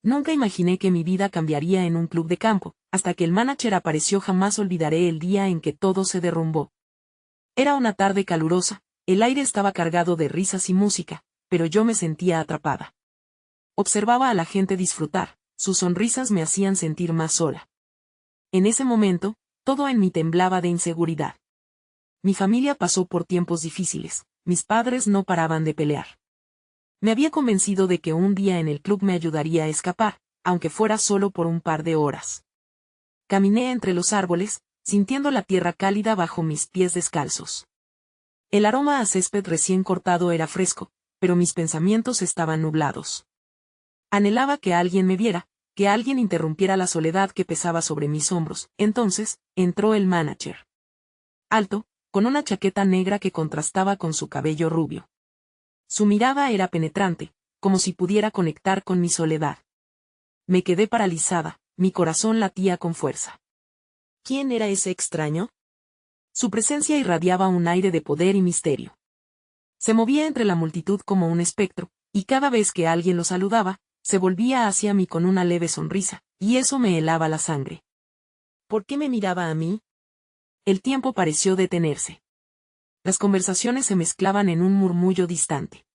Nunca imaginé que mi vida cambiaría en un club de campo, hasta que el manager apareció. Jamás olvidaré el día en que todo se derrumbó. Era una tarde calurosa, el aire estaba cargado de risas y música, pero yo me sentía atrapada. Observaba a la gente disfrutar, sus sonrisas me hacían sentir más sola. En ese momento, todo en mí temblaba de inseguridad. Mi familia pasó por tiempos difíciles, mis padres no paraban de pelear. Me había convencido de que un día en el club me ayudaría a escapar, aunque fuera solo por un par de horas. Caminé entre los árboles, sintiendo la tierra cálida bajo mis pies descalzos. El aroma a césped recién cortado era fresco, pero mis pensamientos estaban nublados. Anhelaba que alguien me viera, que alguien interrumpiera la soledad que pesaba sobre mis hombros. Entonces, entró el manager. Alto, con una chaqueta negra que contrastaba con su cabello rubio. Su mirada era penetrante, como si pudiera conectar con mi soledad. Me quedé paralizada, mi corazón latía con fuerza. ¿Quién era ese extraño? Su presencia irradiaba un aire de poder y misterio. Se movía entre la multitud como un espectro, y cada vez que alguien lo saludaba, se volvía hacia mí con una leve sonrisa, y eso me helaba la sangre. ¿Por qué me miraba a mí? El tiempo pareció detenerse. Las conversaciones se mezclaban en un murmullo distante.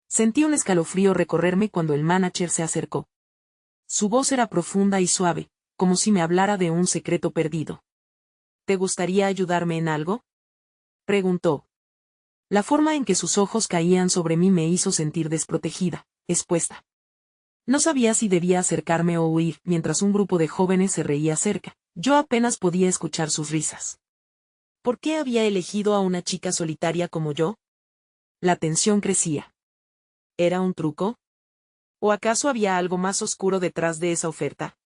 Sentí un escalofrío recorrerme cuando el manager se acercó. Su voz era profunda y suave, como si me hablara de un secreto perdido. ¿Te gustaría ayudarme en algo?, preguntó. La forma en que sus ojos caían sobre mí me hizo sentir desprotegida, expuesta. No sabía si debía acercarme o huir. Mientras un grupo de jóvenes se reía cerca, yo apenas podía escuchar sus risas. ¿Por qué había elegido a una chica solitaria como yo? La tensión crecía. ¿Era un truco? ¿O acaso había algo más oscuro detrás de esa oferta?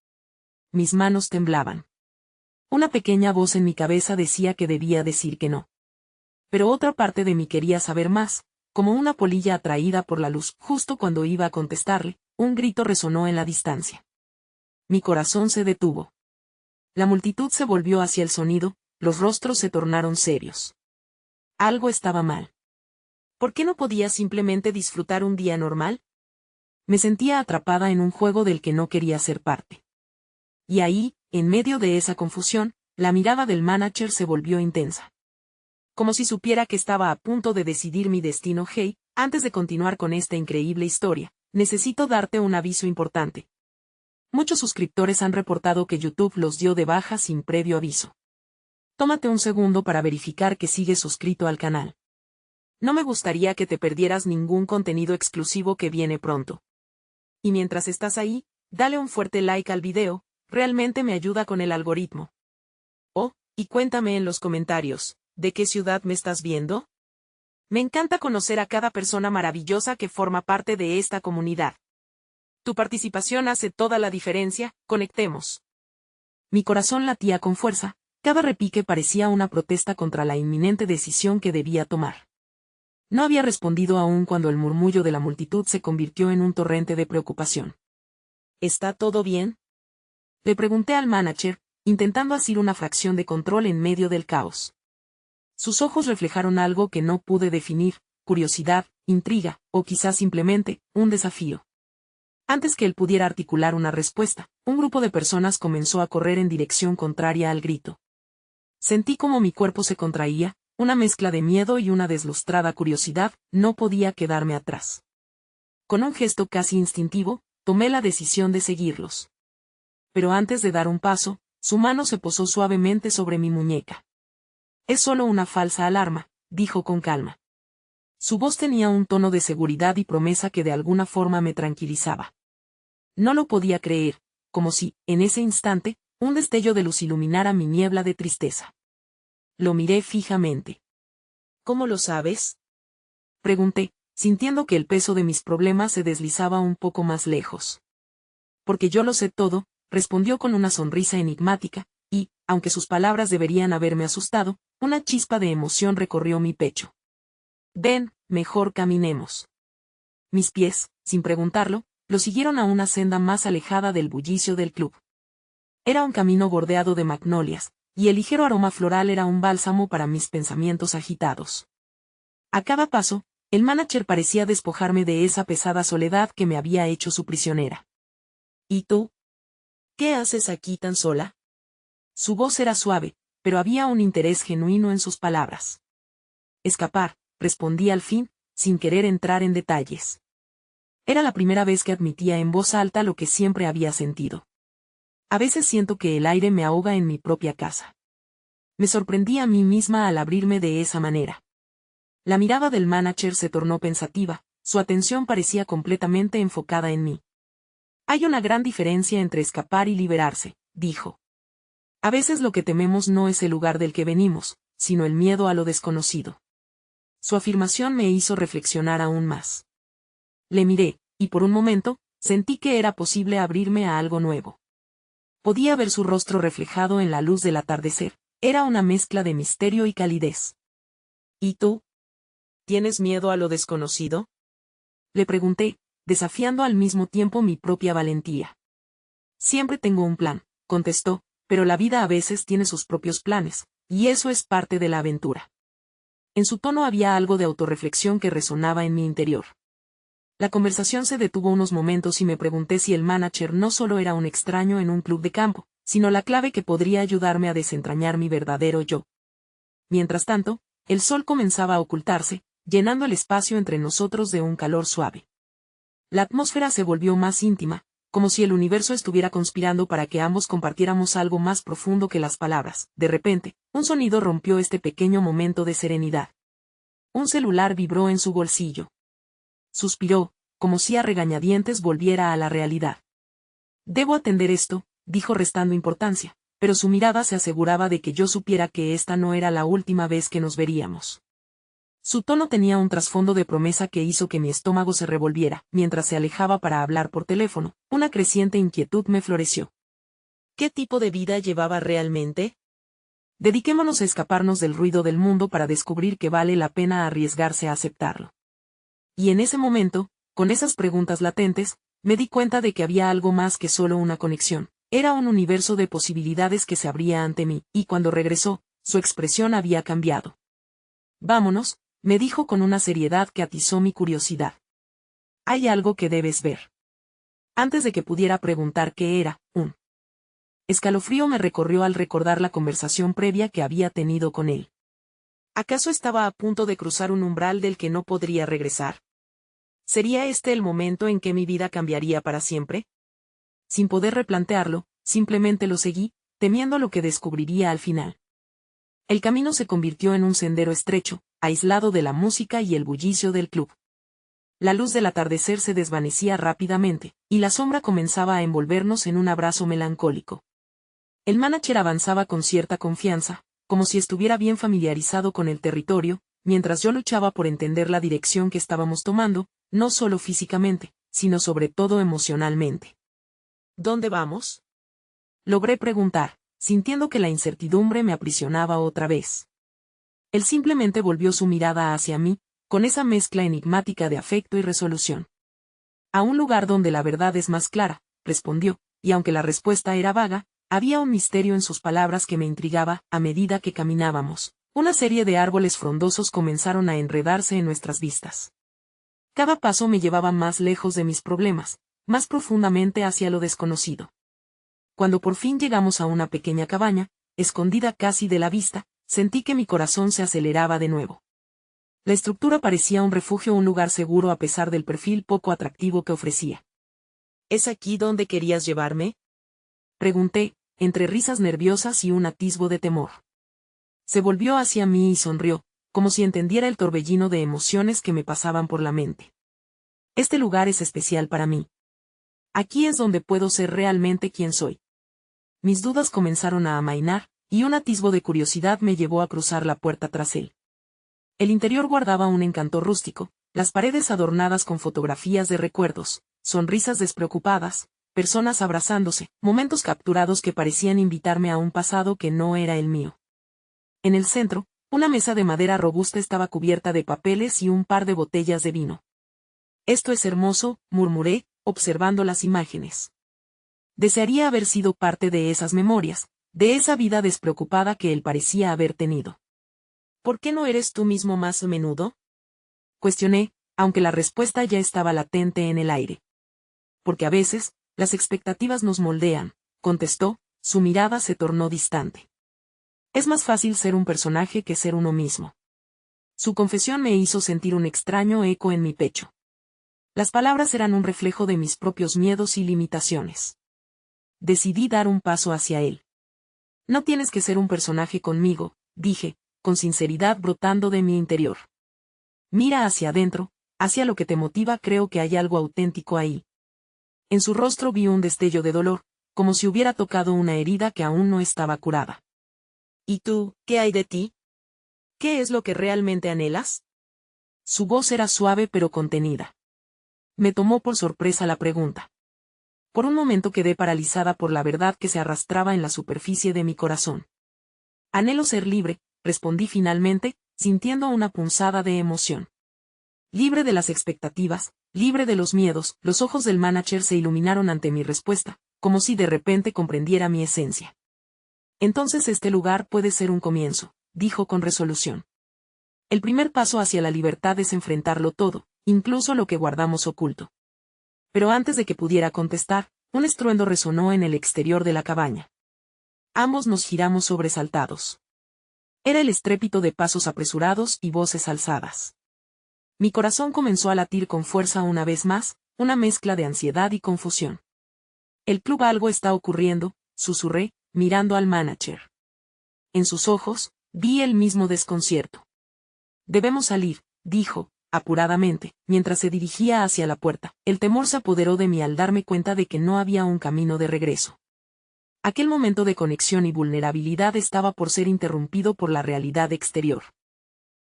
Mis manos temblaban. Una pequeña voz en mi cabeza decía que debía decir que no. Pero otra parte de mí quería saber más, como una polilla atraída por la luz. Justo cuando iba a contestarle, un grito resonó en la distancia. Mi corazón se detuvo. La multitud se volvió hacia el sonido, los rostros se tornaron serios. Algo estaba mal. ¿Por qué no podía simplemente disfrutar un día normal? Me sentía atrapada en un juego del que no quería ser parte. Y ahí, en medio de esa confusión, la mirada del manager se volvió intensa. Como si supiera que estaba a punto de decidir mi destino. Hey, antes de continuar con esta increíble historia, necesito darte un aviso importante. Muchos suscriptores han reportado que YouTube los dio de baja sin previo aviso. Tómate un segundo para verificar que sigues suscrito al canal. No me gustaría que te perdieras ningún contenido exclusivo que viene pronto. Y mientras estás ahí, dale un fuerte like al video, realmente me ayuda con el algoritmo. Oh, y cuéntame en los comentarios, ¿de qué ciudad me estás viendo? Me encanta conocer a cada persona maravillosa que forma parte de esta comunidad. Tu participación hace toda la diferencia. Conectemos. Mi corazón latía con fuerza, cada repique parecía una protesta contra la inminente decisión que debía tomar. No había respondido aún cuando el murmullo de la multitud se convirtió en un torrente de preocupación. ¿Está todo bien?, le pregunté al manager, intentando asir una fracción de control en medio del caos. Sus ojos reflejaron algo que no pude definir: curiosidad, intriga, o quizás simplemente, un desafío. Antes que él pudiera articular una respuesta, un grupo de personas comenzó a correr en dirección contraria al grito. Sentí como mi cuerpo se contraía, una mezcla de miedo y una deslustrada curiosidad. No podía quedarme atrás. Con un gesto casi instintivo, tomé la decisión de seguirlos. Pero antes de dar un paso, su mano se posó suavemente sobre mi muñeca. Es solo una falsa alarma, dijo con calma. Su voz tenía un tono de seguridad y promesa que de alguna forma me tranquilizaba. No lo podía creer, como si, en ese instante, un destello de luz iluminara mi niebla de tristeza. Lo miré fijamente. ¿Cómo lo sabes?, pregunté, sintiendo que el peso de mis problemas se deslizaba un poco más lejos. Porque yo lo sé todo, respondió con una sonrisa enigmática, y, aunque sus palabras deberían haberme asustado, una chispa de emoción recorrió mi pecho. Ven, mejor caminemos. Mis pies, sin preguntarlo, lo siguieron a una senda más alejada del bullicio del club. Era un camino bordeado de magnolias, y el ligero aroma floral era un bálsamo para mis pensamientos agitados. A cada paso, el manager parecía despojarme de esa pesada soledad que me había hecho su prisionera. ¿Y tú? ¿Qué haces aquí tan sola? Su voz era suave, pero había un interés genuino en sus palabras. Escapar, respondí al fin, sin querer entrar en detalles. Era la primera vez que admitía en voz alta lo que siempre había sentido. A veces siento que el aire me ahoga en mi propia casa. Me sorprendí a mí misma al abrirme de esa manera. La mirada del manager se tornó pensativa, su atención parecía completamente enfocada en mí. Hay una gran diferencia entre escapar y liberarse, dijo. A veces lo que tememos no es el lugar del que venimos, sino el miedo a lo desconocido. Su afirmación me hizo reflexionar aún más. Le miré, y por un momento, sentí que era posible abrirme a algo nuevo. Podía ver su rostro reflejado en la luz del atardecer, era una mezcla de misterio y calidez. ¿Y tú? ¿Tienes miedo a lo desconocido? Le pregunté, desafiando al mismo tiempo mi propia valentía. Siempre tengo un plan, contestó, pero la vida a veces tiene sus propios planes, y eso es parte de la aventura. En su tono había algo de autorreflexión que resonaba en mi interior. La conversación se detuvo unos momentos y me pregunté si el manager no solo era un extraño en un club de campo, sino la clave que podría ayudarme a desentrañar mi verdadero yo. Mientras tanto, el sol comenzaba a ocultarse, llenando el espacio entre nosotros de un calor suave. La atmósfera se volvió más íntima, como si el universo estuviera conspirando para que ambos compartiéramos algo más profundo que las palabras. De repente, un sonido rompió este pequeño momento de serenidad. Un celular vibró en su bolsillo. Suspiró, como si a regañadientes volviera a la realidad. Debo atender esto, dijo restando importancia, pero su mirada se aseguraba de que yo supiera que esta no era la última vez que nos veríamos. Su tono tenía un trasfondo de promesa que hizo que mi estómago se revolviera. Mientras se alejaba para hablar por teléfono, una creciente inquietud me floreció. ¿Qué tipo de vida llevaba realmente? Dediquémonos a escaparnos del ruido del mundo para descubrir que vale la pena arriesgarse a aceptarlo. Y en ese momento, con esas preguntas latentes, me di cuenta de que había algo más que solo una conexión. Era un universo de posibilidades que se abría ante mí, y cuando regresó, su expresión había cambiado. Vámonos, me dijo con una seriedad que atizó mi curiosidad. Hay algo que debes ver. Antes de que pudiera preguntar qué era, un escalofrío me recorrió al recordar la conversación previa que había tenido con él. ¿Acaso estaba a punto de cruzar un umbral del que no podría regresar? ¿Sería este el momento en que mi vida cambiaría para siempre? Sin poder replantearlo, simplemente lo seguí, temiendo lo que descubriría al final. El camino se convirtió en un sendero estrecho, aislado de la música y el bullicio del club. La luz del atardecer se desvanecía rápidamente, y la sombra comenzaba a envolvernos en un abrazo melancólico. El manager avanzaba con cierta confianza, como si estuviera bien familiarizado con el territorio, mientras yo luchaba por entender la dirección que estábamos tomando, no solo físicamente, sino sobre todo emocionalmente. ¿Dónde vamos? Logré preguntar, sintiendo que la incertidumbre me aprisionaba otra vez. Él simplemente volvió su mirada hacia mí, con esa mezcla enigmática de afecto y resolución. A un lugar donde la verdad es más clara, respondió, y aunque la respuesta era vaga, había un misterio en sus palabras que me intrigaba. A medida que caminábamos, una serie de árboles frondosos comenzaron a enredarse en nuestras vistas. Cada paso me llevaba más lejos de mis problemas, más profundamente hacia lo desconocido. Cuando por fin llegamos a una pequeña cabaña, escondida casi de la vista, sentí que mi corazón se aceleraba de nuevo. La estructura parecía un refugio, un lugar seguro a pesar del perfil poco atractivo que ofrecía. ¿Es aquí donde querías llevarme? Pregunté, entre risas nerviosas y un atisbo de temor. Se volvió hacia mí y sonrió, como si entendiera el torbellino de emociones que me pasaban por la mente. Este lugar es especial para mí. Aquí es donde puedo ser realmente quien soy. Mis dudas comenzaron a amainar, y un atisbo de curiosidad me llevó a cruzar la puerta tras él. El interior guardaba un encanto rústico, las paredes adornadas con fotografías de recuerdos, sonrisas despreocupadas, personas abrazándose, momentos capturados que parecían invitarme a un pasado que no era el mío. En el centro, una mesa de madera robusta estaba cubierta de papeles y un par de botellas de vino. Esto es hermoso, murmuré, observando las imágenes. Desearía haber sido parte de esas memorias, de esa vida despreocupada que él parecía haber tenido. ¿Por qué no eres tú mismo más a menudo? Cuestioné, aunque la respuesta ya estaba latente en el aire. Porque a veces, Las expectativas nos moldean, contestó, su mirada se tornó distante. Es más fácil ser un personaje que ser uno mismo. Su confesión me hizo sentir un extraño eco en mi pecho. Las palabras eran un reflejo de mis propios miedos y limitaciones. Decidí dar un paso hacia él. No tienes que ser un personaje conmigo, dije, con sinceridad brotando de mi interior. Mira hacia adentro, hacia lo que te motiva, creo que hay algo auténtico ahí. En su rostro vi un destello de dolor, como si hubiera tocado una herida que aún no estaba curada. ¿Y tú, qué hay de ti? ¿Qué es lo que realmente anhelas? Su voz era suave pero contenida. Me tomó por sorpresa la pregunta. Por un momento quedé paralizada por la verdad que se arrastraba en la superficie de mi corazón. Anhelo ser libre, respondí finalmente, sintiendo una punzada de emoción. Libre de las expectativas, libre de los miedos. Los ojos del manager se iluminaron ante mi respuesta, como si de repente comprendiera mi esencia. Entonces este lugar puede ser un comienzo, dijo con resolución. El primer paso hacia la libertad es enfrentarlo todo, incluso lo que guardamos oculto. Pero antes de que pudiera contestar, un estruendo resonó en el exterior de la cabaña. Ambos nos giramos sobresaltados. Era el estrépito de pasos apresurados y voces alzadas. Mi corazón comenzó a latir con fuerza una vez más, una mezcla de ansiedad y confusión. El club, algo está ocurriendo, susurré, mirando al manager. En sus ojos, vi el mismo desconcierto. Debemos salir, dijo, apuradamente, mientras se dirigía hacia la puerta. El temor se apoderó de mí al darme cuenta de que no había un camino de regreso. Aquel momento de conexión y vulnerabilidad estaba por ser interrumpido por la realidad exterior.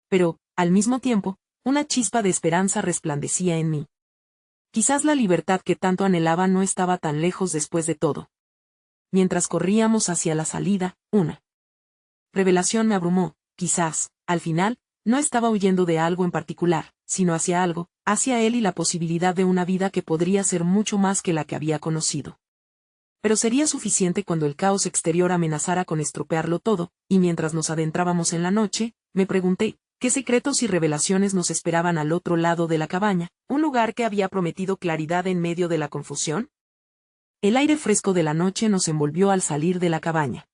Pero, al mismo tiempo, una chispa de esperanza resplandecía en mí. Quizás la libertad que tanto anhelaba no estaba tan lejos después de todo. Mientras corríamos hacia la salida, una revelación me abrumó. Quizás, al final, no estaba huyendo de algo en particular, sino hacia algo, hacia él y la posibilidad de una vida que podría ser mucho más que la que había conocido. Pero sería suficiente cuando el caos exterior amenazara con estropearlo todo, y mientras nos adentrábamos en la noche, me pregunté, ¿qué secretos y revelaciones nos esperaban al otro lado de la cabaña, un lugar que había prometido claridad en medio de la confusión? El aire fresco de la noche nos envolvió al salir de la cabaña.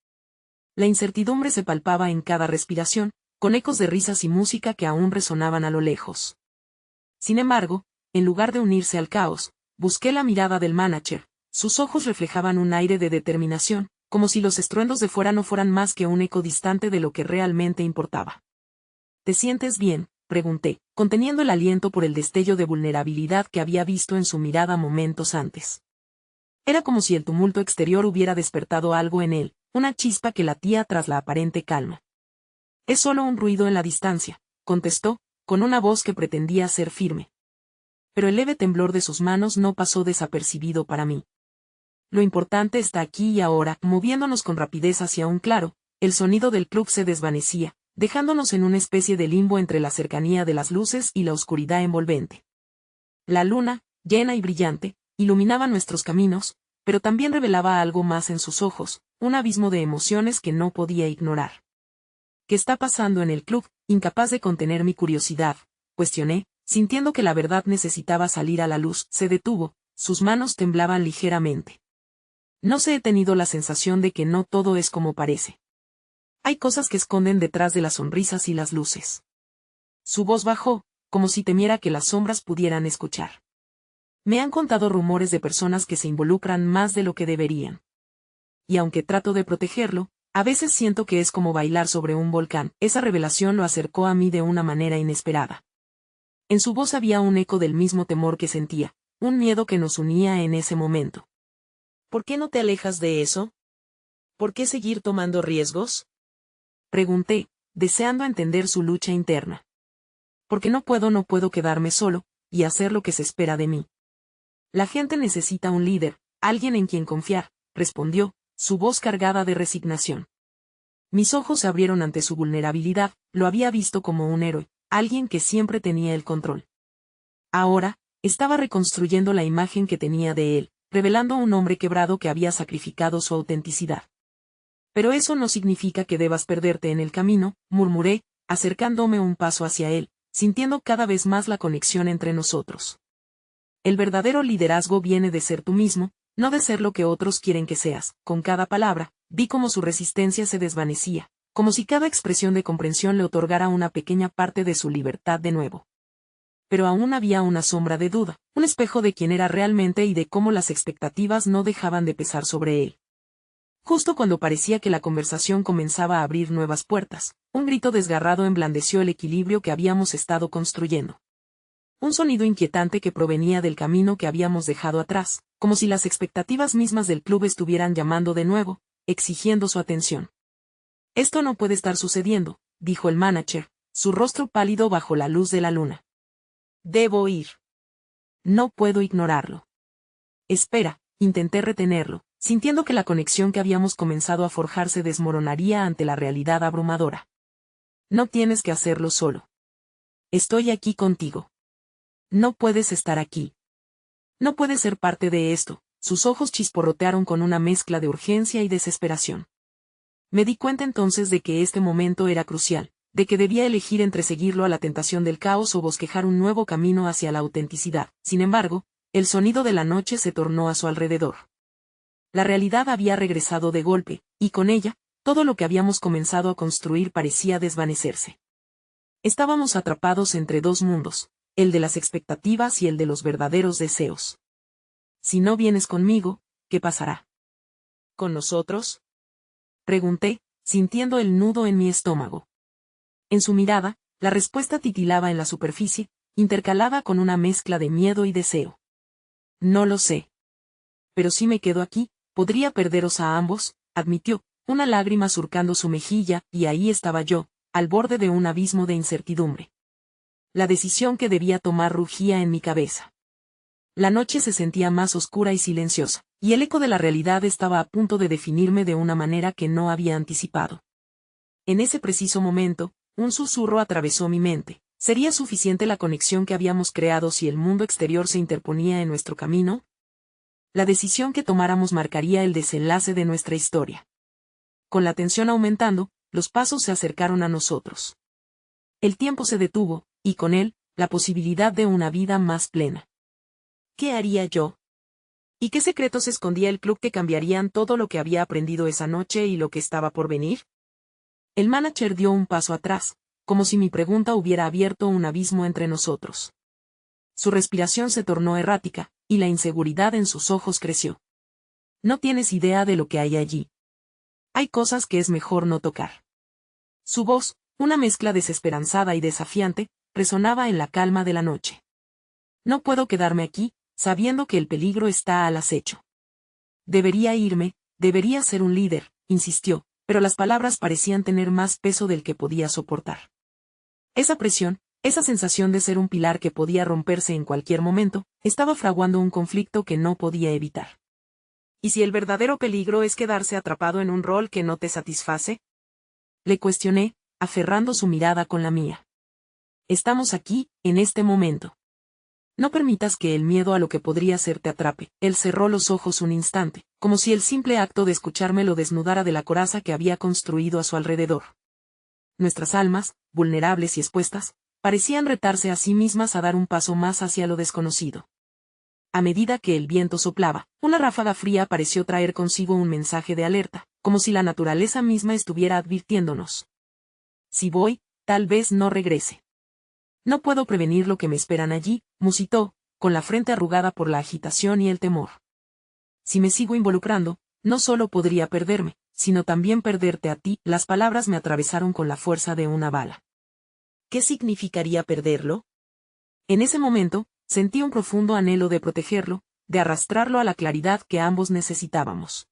La incertidumbre se palpaba en cada respiración, con ecos de risas y música que aún resonaban a lo lejos. Sin embargo, en lugar de unirse al caos, busqué la mirada del manager. Sus ojos reflejaban un aire de determinación, como si los estruendos de fuera no fueran más que un eco distante de lo que realmente importaba. ¿Te sientes bien?, pregunté, conteniendo el aliento por el destello de vulnerabilidad que había visto en su mirada momentos antes. Era como si el tumulto exterior hubiera despertado algo en él, una chispa que latía tras la aparente calma. Es solo un ruido en la distancia, contestó, con una voz que pretendía ser firme. Pero el leve temblor de sus manos no pasó desapercibido para mí. Lo importante está aquí y ahora. Moviéndonos con rapidez hacia un claro, el sonido del club se desvanecía, dejándonos en una especie de limbo entre la cercanía de las luces y la oscuridad envolvente. La luna, llena y brillante, iluminaba nuestros caminos, pero también revelaba algo más en sus ojos, un abismo de emociones que no podía ignorar. ¿Qué está pasando en el club? Incapaz de contener mi curiosidad, cuestioné, sintiendo que la verdad necesitaba salir a la luz. Se detuvo, sus manos temblaban ligeramente. No sé, he tenido la sensación de que no todo es como parece. Hay cosas que esconden detrás de las sonrisas y las luces. Su voz bajó, como si temiera que las sombras pudieran escuchar. Me han contado rumores de personas que se involucran más de lo que deberían. Y aunque trato de protegerlo, a veces siento que es como bailar sobre un volcán. Esa revelación lo acercó a mí de una manera inesperada. En su voz había un eco del mismo temor que sentía, un miedo que nos unía en ese momento. ¿Por qué no te alejas de eso? ¿Por qué seguir tomando riesgos? Pregunté, deseando entender su lucha interna. Porque no puedo quedarme solo, y hacer lo que se espera de mí. La gente necesita un líder, alguien en quien confiar, respondió, su voz cargada de resignación. Mis ojos se abrieron ante su vulnerabilidad, lo había visto como un héroe, alguien que siempre tenía el control. Ahora, estaba reconstruyendo la imagen que tenía de él, revelando un hombre quebrado que había sacrificado su autenticidad. Pero eso no significa que debas perderte en el camino, murmuré, acercándome un paso hacia él, sintiendo cada vez más la conexión entre nosotros. El verdadero liderazgo viene de ser tú mismo, No de ser lo que otros quieren que seas. Con cada palabra, vi cómo su resistencia se desvanecía, como si cada expresión de comprensión le otorgara una pequeña parte de su libertad de nuevo. Pero aún había una sombra de duda, un espejo de quién era realmente y de cómo las expectativas no dejaban de pesar sobre él. Justo cuando parecía que la conversación comenzaba a abrir nuevas puertas, un grito desgarrado emblandeció el equilibrio que habíamos estado construyendo. Un sonido inquietante que provenía del camino que habíamos dejado atrás, como si las expectativas mismas del club estuvieran llamando de nuevo, exigiendo su atención. Esto no puede estar sucediendo, dijo el manager, su rostro pálido bajo la luz de la luna. Debo ir. No puedo ignorarlo. Espera, intenté retenerlo, sintiendo que la conexión que habíamos comenzado a forjar se desmoronaría ante la realidad abrumadora. No tienes que hacerlo solo. Estoy aquí contigo. No puedes estar aquí. No puedes ser parte de esto. Sus ojos chisporrotearon con una mezcla de urgencia y desesperación. Me di cuenta entonces de que este momento era crucial, de que debía elegir entre seguirlo a la tentación del caos o bosquejar un nuevo camino hacia la autenticidad. Sin embargo, el sonido de la noche se tornó a su alrededor. La realidad había regresado de golpe, y con ella, todo lo que habíamos comenzado a construir parecía desvanecerse. Estábamos atrapados entre dos mundos, el de las expectativas y el de los verdaderos deseos. Si no vienes conmigo, ¿qué pasará? ¿Con nosotros? Pregunté, sintiendo el nudo en mi estómago. En su mirada, la respuesta titilaba en la superficie, intercalada con una mezcla de miedo y deseo. No lo sé. Pero si me quedo aquí, podría perderos a ambos, admitió, una lágrima surcando su mejilla, y ahí estaba yo, al borde de un abismo de incertidumbre. La decisión que debía tomar rugía en mi cabeza. La noche se sentía más oscura y silenciosa, y el eco de la realidad estaba a punto de definirme de una manera que no había anticipado. En ese preciso momento, un susurro atravesó mi mente. ¿Sería suficiente la conexión que habíamos creado si el mundo exterior se interponía en nuestro camino? La decisión que tomáramos marcaría el desenlace de nuestra historia. Con la tensión aumentando, los pasos se acercaron a nosotros. El tiempo se detuvo, y con él, la posibilidad de una vida más plena. ¿Qué haría yo? ¿Y qué secretos escondía el club que cambiarían todo lo que había aprendido esa noche y lo que estaba por venir? El manager dio un paso atrás, como si mi pregunta hubiera abierto un abismo entre nosotros. Su respiración se tornó errática, y la inseguridad en sus ojos creció. No tienes idea de lo que hay allí. Hay cosas que es mejor no tocar. Su voz, una mezcla desesperanzada y desafiante, resonaba en la calma de la noche. No puedo quedarme aquí, sabiendo que el peligro está al acecho. Debería irme, debería ser un líder, insistió, pero las palabras parecían tener más peso del que podía soportar. Esa presión, esa sensación de ser un pilar que podía romperse en cualquier momento, estaba fraguando un conflicto que no podía evitar. ¿Y si el verdadero peligro es quedarse atrapado en un rol que no te satisface? Le cuestioné, aferrando su mirada con la mía. Estamos aquí, en este momento. No permitas que el miedo a lo que podría ser te atrape. Él cerró los ojos un instante, como si el simple acto de escucharme lo desnudara de la coraza que había construido a su alrededor. Nuestras almas, vulnerables y expuestas, parecían retarse a sí mismas a dar un paso más hacia lo desconocido. A medida que el viento soplaba, una ráfaga fría pareció traer consigo un mensaje de alerta, como si la naturaleza misma estuviera advirtiéndonos. Si voy, tal vez no regrese. No puedo prevenir lo que me esperan allí, musitó, con la frente arrugada por la agitación y el temor. Si me sigo involucrando, no solo podría perderme, sino también perderte a ti. Las palabras me atravesaron con la fuerza de una bala. ¿Qué significaría perderlo? En ese momento, sentí un profundo anhelo de protegerlo, de arrastrarlo a la claridad que ambos necesitábamos.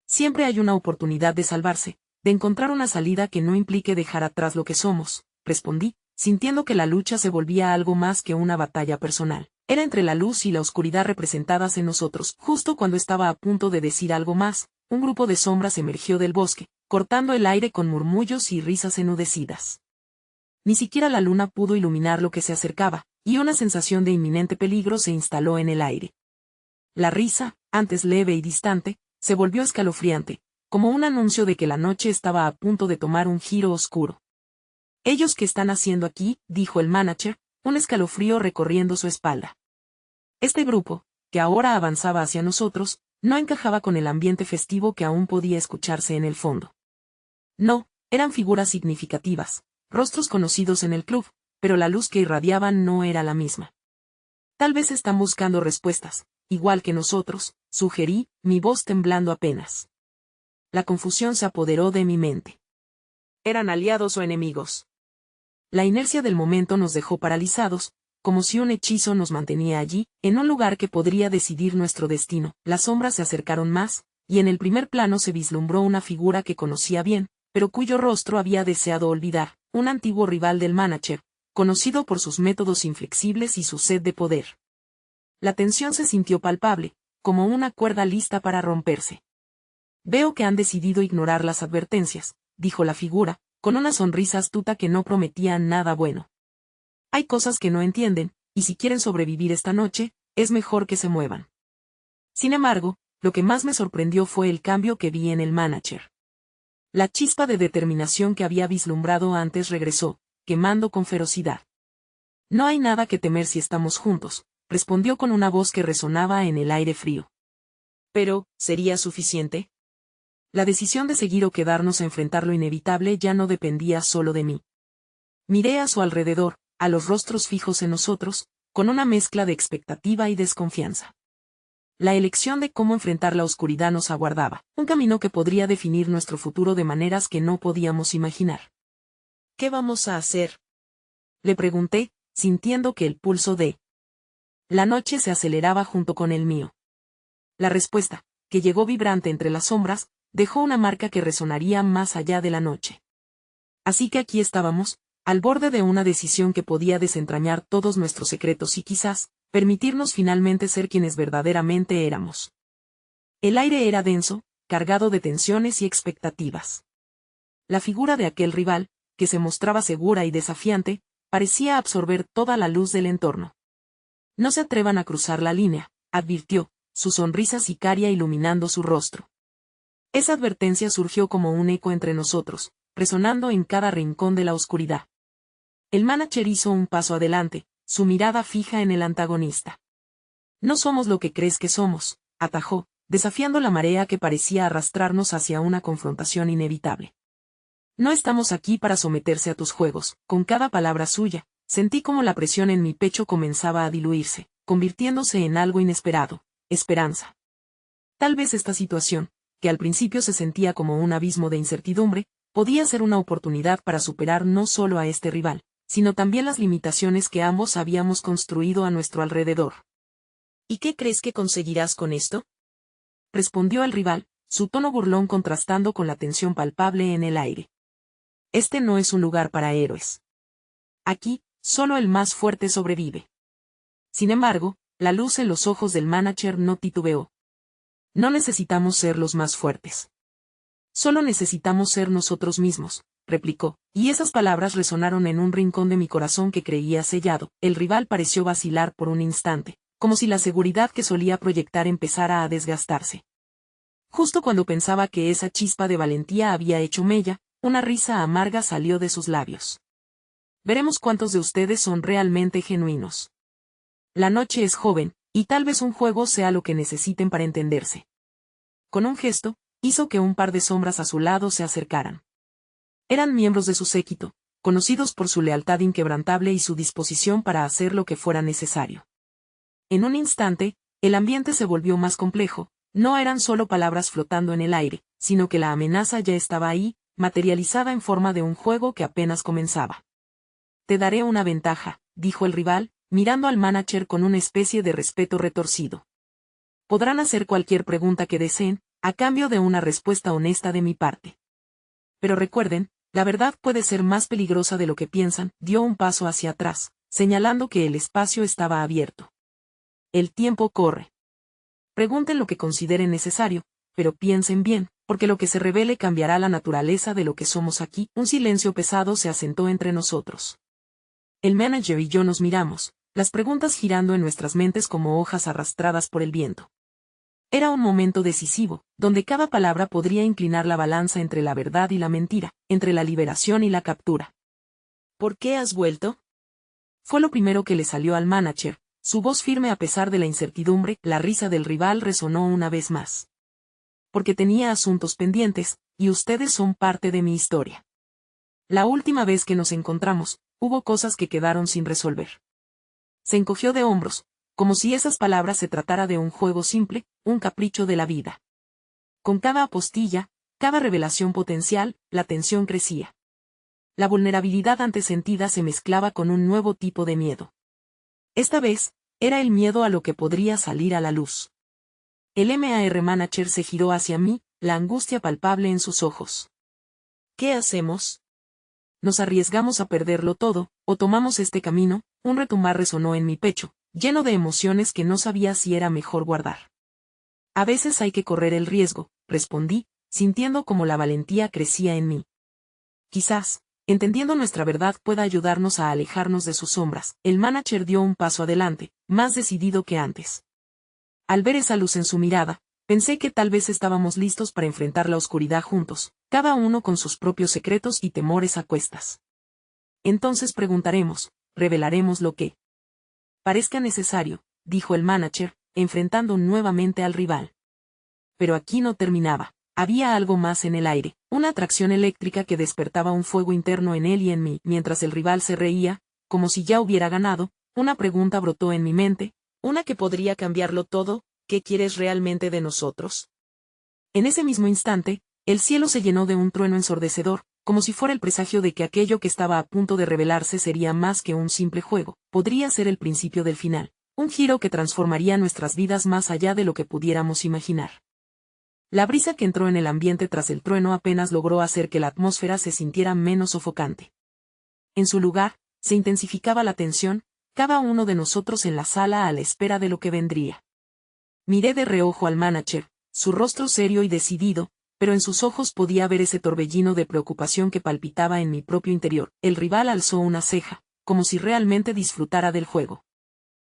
Siempre hay una oportunidad de salvarse, de encontrar una salida que no implique dejar atrás lo que somos, respondí, sintiendo que la lucha se volvía algo más que una batalla personal. Era entre la luz y la oscuridad representadas en nosotros. Justo cuando estaba a punto de decir algo más, un grupo de sombras emergió del bosque, cortando el aire con murmullos y risas enudecidas. Ni siquiera la luna pudo iluminar lo que se acercaba, y una sensación de inminente peligro se instaló en el aire. La risa, antes leve y distante, se volvió escalofriante, como un anuncio de que la noche estaba a punto de tomar un giro oscuro. «¿Ellos qué están haciendo aquí?», dijo el manager, un escalofrío recorriendo su espalda. Este grupo, que ahora avanzaba hacia nosotros, No encajaba con el ambiente festivo que aún podía escucharse en el fondo. No, eran figuras significativas, rostros conocidos en el club, pero la luz que irradiaban no era la misma. Tal vez están buscando respuestas, igual que nosotros, sugerí, mi voz temblando apenas. La confusión se apoderó de mi mente. ¿Eran aliados o enemigos? La inercia del momento nos dejó paralizados, como si un hechizo nos mantenía allí, en un lugar que podría decidir nuestro destino. Las sombras se acercaron más, y en el primer plano se vislumbró una figura que conocía bien, pero cuyo rostro había deseado olvidar, un antiguo rival del manager, conocido por sus métodos inflexibles y su sed de poder. La tensión se sintió palpable, como una cuerda lista para romperse. Veo que han decidido ignorar las advertencias, dijo la figura, con una sonrisa astuta que no prometía nada bueno. Hay cosas que no entienden, y si quieren sobrevivir esta noche, es mejor que se muevan. Sin embargo, lo que más me sorprendió fue el cambio que vi en el manager. La chispa de determinación que había vislumbrado antes regresó, quemando con ferocidad. No hay nada que temer si estamos juntos, respondió con una voz que resonaba en el aire frío. Pero, ¿sería suficiente? La decisión de seguir o quedarnos a enfrentar lo inevitable ya no dependía solo de mí. Miré a su alrededor, a los rostros fijos en nosotros, con una mezcla de expectativa y desconfianza. La elección de cómo enfrentar la oscuridad nos aguardaba, un camino que podría definir nuestro futuro de maneras que no podíamos imaginar. ¿Qué vamos a hacer?, le pregunté, sintiendo que el pulso de la noche se aceleraba junto con el mío. La respuesta, que llegó vibrante entre las sombras, dejó una marca que resonaría más allá de la noche. Así que aquí estábamos, al borde de una decisión que podía desentrañar todos nuestros secretos y quizás, permitirnos finalmente ser quienes verdaderamente éramos. El aire era denso, cargado de tensiones y expectativas. La figura de aquel rival, que se mostraba segura y desafiante, parecía absorber toda la luz del entorno. No se atrevan a cruzar la línea, advirtió, su sonrisa sicaria iluminando su rostro. Esa advertencia surgió como un eco entre nosotros, resonando en cada rincón de la oscuridad. El manager hizo un paso adelante, su mirada fija en el antagonista. No somos lo que crees que somos, atajó, desafiando la marea que parecía arrastrarnos hacia una confrontación inevitable. No estamos aquí para someterse a tus juegos. Con cada palabra suya, sentí como la presión en mi pecho comenzaba a diluirse, convirtiéndose en algo inesperado, esperanza. Tal vez esta situación, que al principio se sentía como un abismo de incertidumbre, podía ser una oportunidad para superar no solo a este rival, sino también las limitaciones que ambos habíamos construido a nuestro alrededor. ¿Y qué crees que conseguirás con esto?, respondió el rival, su tono burlón contrastando con la tensión palpable en el aire. Este no es un lugar para héroes. Aquí, solo el más fuerte sobrevive. Sin embargo, la luz en los ojos del manager no titubeó. No necesitamos ser los más fuertes. Solo necesitamos ser nosotros mismos, replicó, y esas palabras resonaron en un rincón de mi corazón que creía sellado. El rival pareció vacilar por un instante, como si la seguridad que solía proyectar empezara a desgastarse. Justo cuando pensaba que esa chispa de valentía había hecho mella, una risa amarga salió de sus labios. Veremos cuántos de ustedes son realmente genuinos. La noche es joven, y tal vez un juego sea lo que necesiten para entenderse. Con un gesto, hizo que un par de sombras a su lado se acercaran. Eran miembros de su séquito, conocidos por su lealtad inquebrantable y su disposición para hacer lo que fuera necesario. En un instante, el ambiente se volvió más complejo, no eran solo palabras flotando en el aire, sino que la amenaza ya estaba ahí, materializada en forma de un juego que apenas comenzaba. Te daré una ventaja, dijo el rival, mirando al manager con una especie de respeto retorcido. Podrán hacer cualquier pregunta que deseen, a cambio de una respuesta honesta de mi parte. Pero recuerden, la verdad puede ser más peligrosa de lo que piensan. Dio un paso hacia atrás, señalando que el espacio estaba abierto. El tiempo corre. Pregunten lo que consideren necesario, pero piensen bien, porque lo que se revele cambiará la naturaleza de lo que somos aquí. Un silencio pesado se asentó entre nosotros. El manager y yo nos miramos, las preguntas girando en nuestras mentes como hojas arrastradas por el viento. Era un momento decisivo, donde cada palabra podría inclinar la balanza entre la verdad y la mentira, entre la liberación y la captura. ¿Por qué has vuelto?, fue lo primero que le salió al manager, Su voz firme a pesar de la incertidumbre, la risa del rival resonó una vez más. Porque tenía asuntos pendientes, y ustedes son parte de mi historia. La última vez que nos encontramos, hubo cosas que quedaron sin resolver. Se encogió de hombros, como si esas palabras se tratara de un juego simple, un capricho de la vida. Con cada apostilla, cada revelación potencial, la tensión crecía. La vulnerabilidad antes sentida se mezclaba con un nuevo tipo de miedo. Esta vez, era el miedo a lo que podría salir a la luz. El MAR Manager se giró hacia mí, la angustia palpable en sus ojos. ¿Qué hacemos? ¿Nos arriesgamos a perderlo todo, o tomamos este camino? Un retumbar resonó en mi pecho, lleno de emociones que no sabía si era mejor guardar. A veces hay que correr el riesgo, respondí, sintiendo como la valentía crecía en mí. Quizás, entendiendo nuestra verdad pueda ayudarnos a alejarnos de sus sombras. El manager dio un paso adelante, más decidido que antes. Al ver esa luz en su mirada, pensé que tal vez estábamos listos para enfrentar la oscuridad juntos, cada uno con sus propios secretos y temores a cuestas. Entonces preguntaremos, revelaremos lo que parezca necesario, dijo el manager, enfrentando nuevamente al rival. Pero aquí no terminaba. Había algo más en el aire, una atracción eléctrica que despertaba un fuego interno en él y en mí. Mientras el rival se reía, como si ya hubiera ganado, una pregunta brotó en mi mente, una que podría cambiarlo todo: ¿qué quieres realmente de nosotros? En ese mismo instante, el cielo se llenó de un trueno ensordecedor, como si fuera el presagio de que aquello que estaba a punto de revelarse sería más que un simple juego, podría ser el principio del final, un giro que transformaría nuestras vidas más allá de lo que pudiéramos imaginar. La brisa que entró en el ambiente tras el trueno apenas logró hacer que la atmósfera se sintiera menos sofocante. En su lugar, se intensificaba la tensión, cada uno de nosotros en la sala a la espera de lo que vendría. Miré de reojo al manager, su rostro serio y decidido, pero en sus ojos podía ver ese torbellino de preocupación que palpitaba en mi propio interior. El rival alzó una ceja, como si realmente disfrutara del juego.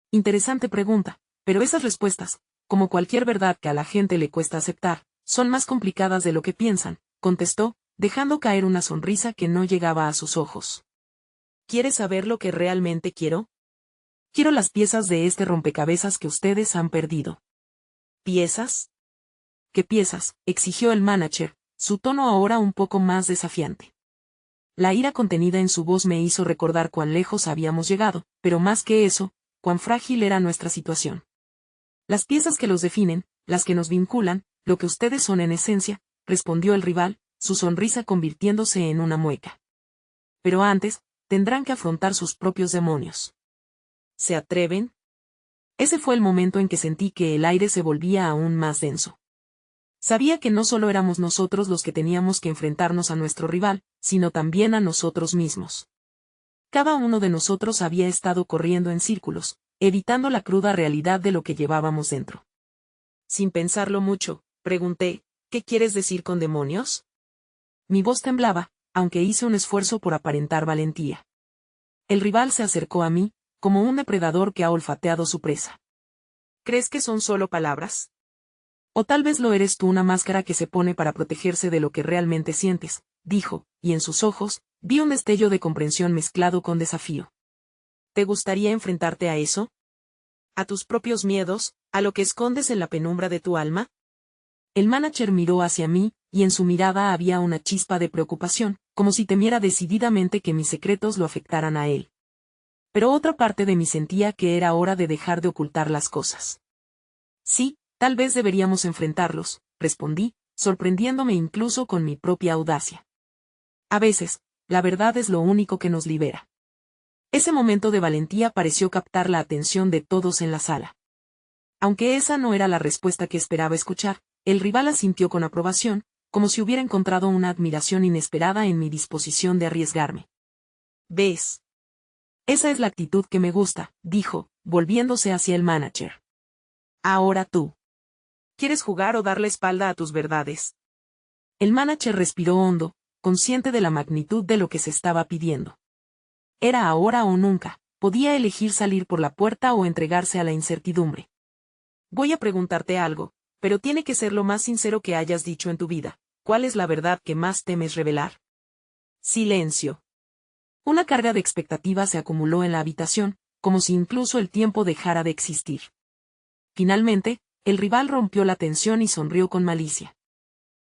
Interesante pregunta, pero esas respuestas, como cualquier verdad que a la gente le cuesta aceptar, son más complicadas de lo que piensan, contestó, dejando caer una sonrisa que no llegaba a sus ojos. ¿Quieres saber lo que realmente quiero? Quiero las piezas de este rompecabezas que ustedes han perdido. ¿Piezas? ¿Qué piezas?, exigió el manager, su tono ahora un poco más desafiante. La ira contenida en su voz me hizo recordar cuán lejos habíamos llegado, pero más que eso, cuán frágil era nuestra situación. Las piezas que los definen, las que nos vinculan, lo que ustedes son en esencia, respondió el rival, su sonrisa convirtiéndose en una mueca. Pero antes, tendrán que afrontar sus propios demonios. ¿Se atreven? Ese fue el momento en que sentí que el aire se volvía aún más denso. Sabía que no solo éramos nosotros los que teníamos que enfrentarnos a nuestro rival, sino también a nosotros mismos. Cada uno de nosotros había estado corriendo en círculos, evitando la cruda realidad de lo que llevábamos dentro. Sin pensarlo mucho, pregunté, ¿qué quieres decir con demonios? Mi voz temblaba, aunque hice un esfuerzo por aparentar valentía. El rival se acercó a mí, como un depredador que ha olfateado su presa. ¿Crees que son solo palabras? O tal vez lo eres tú, una máscara que se pone para protegerse de lo que realmente sientes, dijo, y en sus ojos, vi un destello de comprensión mezclado con desafío. ¿Te gustaría enfrentarte a eso? ¿A tus propios miedos, a lo que escondes en la penumbra de tu alma? El manager miró hacia mí, y en su mirada había una chispa de preocupación, como si temiera decididamente que mis secretos lo afectaran a él. Pero otra parte de mí sentía que era hora de dejar de ocultar las cosas. Sí, tal vez deberíamos enfrentarlos, respondí, sorprendiéndome incluso con mi propia audacia. A veces, la verdad es lo único que nos libera. Ese momento de valentía pareció captar la atención de todos en la sala. Aunque esa no era la respuesta que esperaba escuchar, el rival asintió con aprobación, como si hubiera encontrado una admiración inesperada en mi disposición de arriesgarme. ¿Ves? Esa es la actitud que me gusta, dijo, volviéndose hacia el manager. Ahora tú. ¿Quieres jugar o dar la espalda a tus verdades? El manager respiró hondo, consciente de la magnitud de lo que se estaba pidiendo. Era ahora o nunca, podía elegir salir por la puerta o entregarse a la incertidumbre. Voy a preguntarte algo, pero tiene que ser lo más sincero que hayas dicho en tu vida. ¿Cuál es la verdad que más temes revelar? Silencio. Una carga de expectativa se acumuló en la habitación, como si incluso el tiempo dejara de existir. Finalmente, el rival rompió la tensión y sonrió con malicia.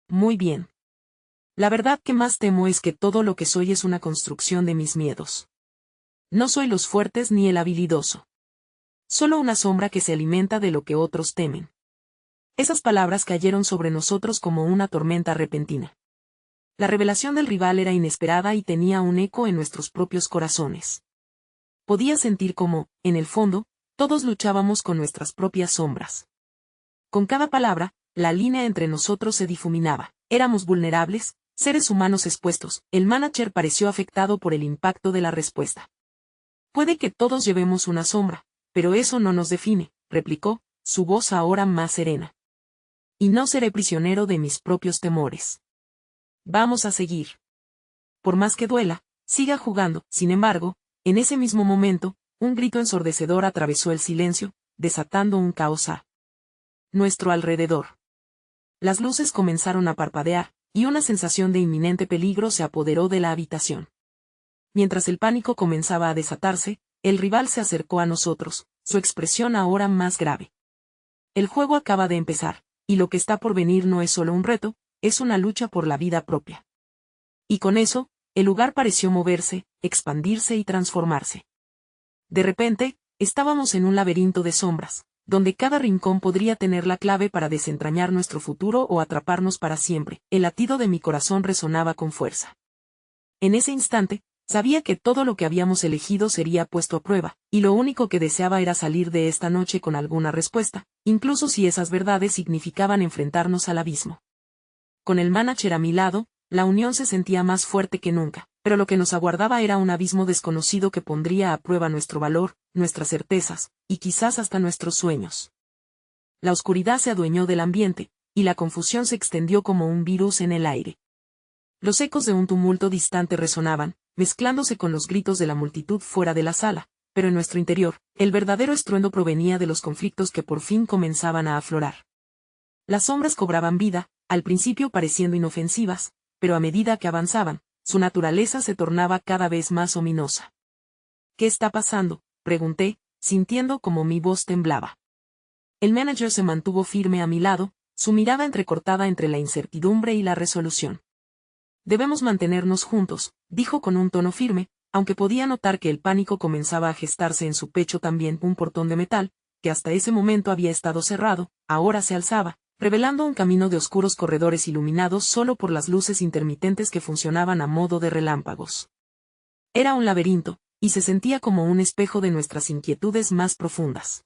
Muy bien. La verdad que más temo es que todo lo que soy es una construcción de mis miedos. No soy los fuertes ni el habilidoso. Solo una sombra que se alimenta de lo que otros temen. Esas palabras cayeron sobre nosotros como una tormenta repentina. La revelación del rival era inesperada y tenía un eco en nuestros propios corazones. Podía sentir cómo, en el fondo, todos luchábamos con nuestras propias sombras. Con cada palabra, la línea entre nosotros se difuminaba. Éramos vulnerables, seres humanos expuestos. El manager pareció afectado por el impacto de la respuesta. Puede que todos llevemos una sombra, pero eso no nos define, replicó, su voz ahora más serena. Y no seré prisionero de mis propios temores. Vamos a seguir. Por más que duela, siga jugando. Sin embargo, en ese mismo momento, un grito ensordecedor atravesó el silencio, desatando un caos a nuestro alrededor. Las luces comenzaron a parpadear, y una sensación de inminente peligro se apoderó de la habitación. Mientras el pánico comenzaba a desatarse, el rival se acercó a nosotros, su expresión ahora más grave. El juego acaba de empezar, y lo que está por venir no es solo un reto, es una lucha por la vida propia. Y con eso, el lugar pareció moverse, expandirse y transformarse. De repente, estábamos en un laberinto de sombras, donde cada rincón podría tener la clave para desentrañar nuestro futuro o atraparnos para siempre. El latido de mi corazón resonaba con fuerza. En ese instante, sabía que todo lo que habíamos elegido sería puesto a prueba, y lo único que deseaba era salir de esta noche con alguna respuesta, incluso si esas verdades significaban enfrentarnos al abismo. Con el manager a mi lado, la unión se sentía más fuerte que nunca, pero lo que nos aguardaba era un abismo desconocido que pondría a prueba nuestro valor, nuestras certezas, y quizás hasta nuestros sueños. La oscuridad se adueñó del ambiente, y la confusión se extendió como un virus en el aire. Los ecos de un tumulto distante resonaban, mezclándose con los gritos de la multitud fuera de la sala, pero en nuestro interior, el verdadero estruendo provenía de los conflictos que por fin comenzaban a aflorar. Las sombras cobraban vida, al principio pareciendo inofensivas, pero a medida que avanzaban, su naturaleza se tornaba cada vez más ominosa. ¿Qué está pasando?, pregunté, sintiendo como mi voz temblaba. El manager se mantuvo firme a mi lado, su mirada entrecortada entre la incertidumbre y la resolución. Debemos mantenernos juntos, dijo con un tono firme, aunque podía notar que el pánico comenzaba a gestarse en su pecho. También un portón de metal, que hasta ese momento había estado cerrado, ahora se alzaba, revelando un camino de oscuros corredores iluminados solo por las luces intermitentes que funcionaban a modo de relámpagos. Era un laberinto, y se sentía como un espejo de nuestras inquietudes más profundas.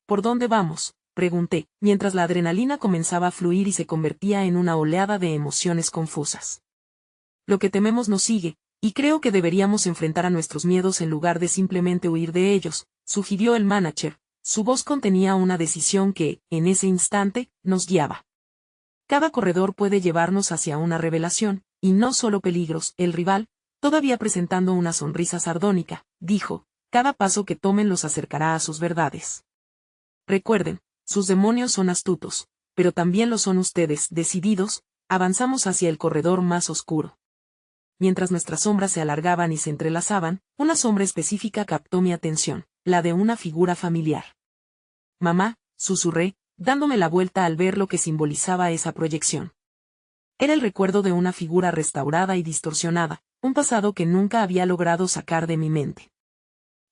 ¿Por dónde vamos?, pregunté, mientras la adrenalina comenzaba a fluir y se convertía en una oleada de emociones confusas. Lo que tememos nos sigue, y creo que deberíamos enfrentar a nuestros miedos en lugar de simplemente huir de ellos, sugirió el manager. Su voz contenía una decisión que, en ese instante, nos guiaba. Cada corredor puede llevarnos hacia una revelación, y no solo peligros. El rival, todavía presentando una sonrisa sardónica, dijo, cada paso que tomen los acercará a sus verdades. Recuerden, sus demonios son astutos, pero también lo son ustedes. Decididos, avanzamos hacia el corredor más oscuro. Mientras nuestras sombras se alargaban y se entrelazaban, una sombra específica captó mi atención, la de una figura familiar. Mamá, susurré, dándome la vuelta al ver lo que simbolizaba esa proyección. Era el recuerdo de una figura restaurada y distorsionada, un pasado que nunca había logrado sacar de mi mente.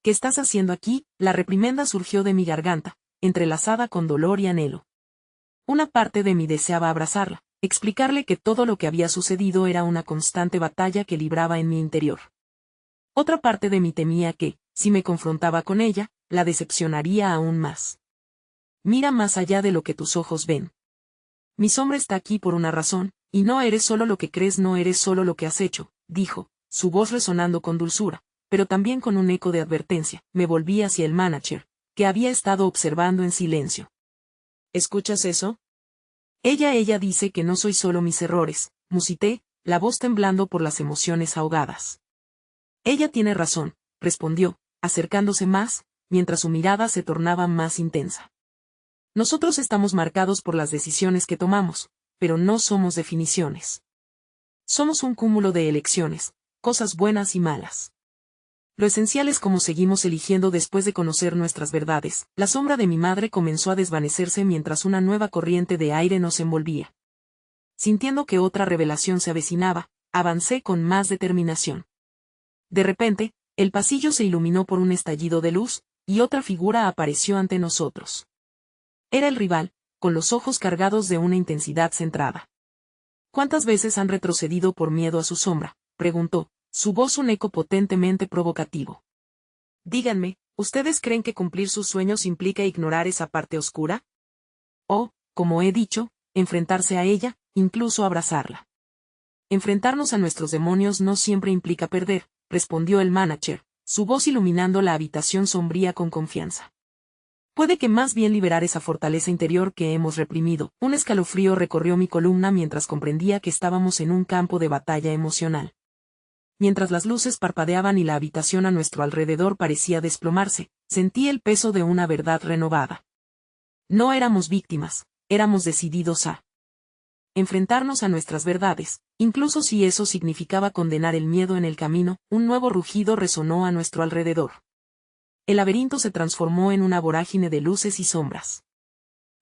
¿Qué estás haciendo aquí?, la reprimenda surgió de mi garganta, entrelazada con dolor y anhelo. Una parte de mí deseaba abrazarla, explicarle que todo lo que había sucedido era una constante batalla que libraba en mi interior. Otra parte de mí temía que, si me confrontaba con ella, la decepcionaría aún más. Mira más allá de lo que tus ojos ven. Mi sombra está aquí por una razón, y no eres solo lo que crees, no eres solo lo que has hecho, dijo, su voz resonando con dulzura, pero también con un eco de advertencia. Me volví hacia el manager, que había estado observando en silencio. ¿Escuchas eso? Ella dice que no soy solo mis errores, musité, la voz temblando por las emociones ahogadas. Ella tiene razón, respondió, acercándose más, mientras su mirada se tornaba más intensa. Nosotros estamos marcados por las decisiones que tomamos, pero no somos definiciones. Somos un cúmulo de elecciones, cosas buenas y malas. Lo esencial es cómo seguimos eligiendo después de conocer nuestras verdades. La sombra de mi madre comenzó a desvanecerse mientras una nueva corriente de aire nos envolvía. Sintiendo que otra revelación se avecinaba, avancé con más determinación. De repente, el pasillo se iluminó por un estallido de luz, y otra figura apareció ante nosotros. Era el rival, con los ojos cargados de una intensidad centrada. ¿Cuántas veces han retrocedido por miedo a su sombra?, preguntó, su voz un eco potentemente provocativo. Díganme, ¿ustedes creen que cumplir sus sueños implica ignorar esa parte oscura? O, como he dicho, enfrentarse a ella, incluso abrazarla. Enfrentarnos a nuestros demonios no siempre implica perder, respondió el manager, su voz iluminando la habitación sombría con confianza. Puede que más bien liberar esa fortaleza interior que hemos reprimido. Un escalofrío recorrió mi columna mientras comprendía que estábamos en un campo de batalla emocional. Mientras las luces parpadeaban y la habitación a nuestro alrededor parecía desplomarse, sentí el peso de una verdad renovada. No éramos víctimas, éramos decididos a enfrentarnos a nuestras verdades, incluso si eso significaba condenar el miedo en el camino. Un nuevo rugido resonó a nuestro alrededor. El laberinto se transformó en una vorágine de luces y sombras.